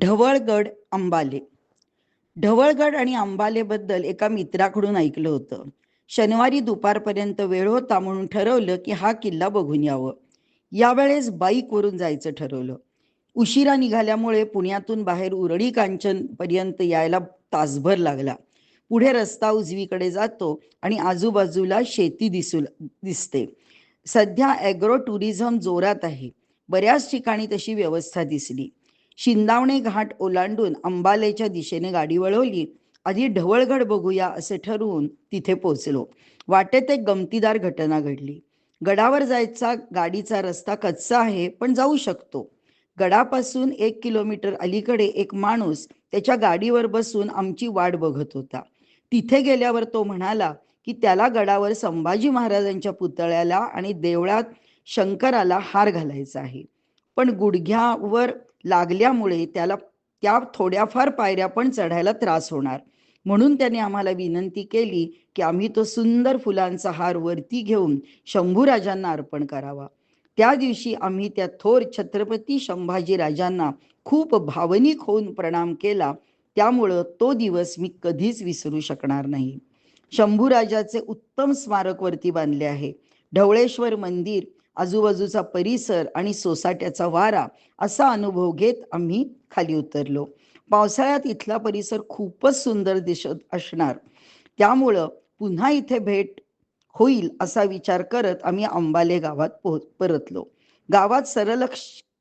ढवळगड अंबाले. ढवळगड आणि अंबालेबद्दल एका मित्राकडून ऐकलं होतं. शनिवारी दुपारपर्यंत वेळ होता म्हणून ठरवलं की हा किल्ला बघून यावं. यावेळेस बाईकवरून जायचं ठरवलं. उशिरा निघाल्यामुळे पुण्यातून बाहेर उरळी कांचन पर्यंत यायला तासभर लागला. पुढे रस्ता उजवीकडे जातो आणि आजूबाजूला शेती दिसते. सध्या ॲग्रो टुरिझम जोरात आहे. बऱ्याच ठिकाणी तशी व्यवस्था दिसली. शिंदावणे घाट ओलांडून अंबालेच्या दिशेने गाडी वळवली. आधी ढवळगड बघूया असे ठरवून तिथे पोचलो. वाटेत एक गमतीदार घटना घडली. गडावर जायचा गाडीचा रस्ता कच्चा आहे पण जाऊ शकतो. गडापासून 1 किलोमीटर अलीकडे एक माणूस त्याच्या गाडीवर बसून आमची वाट बघत होता. तिथे गेल्यावर तो म्हणाला की त्याला गडावर संभाजी महाराजांच्या पुतळ्याला आणि देवळात शंकराला हार घालायचा आहे. पण गुडघ्यावर लागल्यामुळे त्याला त्या थोड्याफार पायऱ्या पण चढायला त्रास होणार. म्हणून त्याने आम्हाला विनंती केली की आम्ही तो सुंदर फुलांचा हार वरती घेऊन शंभूराजांना अर्पण करावा. त्या दिवशी आम्ही त्या थोर छत्रपती संभाजी राजांना खूप भावनिक होऊन प्रणाम केला. त्यामुळं तो दिवस मी कधीच विसरू शकणार नाही. शंभूराजाचे उत्तम स्मारक वरती बांधले आहे. ढवळेश्वर मंदिर, आजूबाजूचा परिसर आणि सोसाट्याचा वारा असा अनुभव घेत आम्ही खाली उतरलो. पावसाळ्यात इथला परिसर खूपच सुंदर दिसत असणार. त्यामुळं पुन्हा इथे भेट होईल असा विचार करत आम्ही अंबाले गावात परतलो. गावात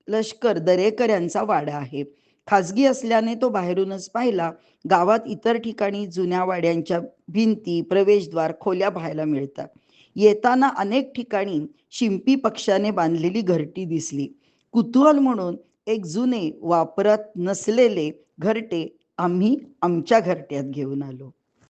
लष्कर दरेकर यांचा वाडा आहे. खाजगी असल्याने तो बाहेरूनच पाहिला. गावात इतर ठिकाणी जुन्या वाड्यांच्या भिंती, प्रवेशद्वार, खोल्या पाहायला मिळतात. येताना अनेक ठिकाणी शिंपी पक्षाने बांधलेली घरटी दिसली. कुतूहल म्हणून एक जुने वापरात नसलेले घरटे आम्ही आमच्या घरट्यात घेऊन आलो.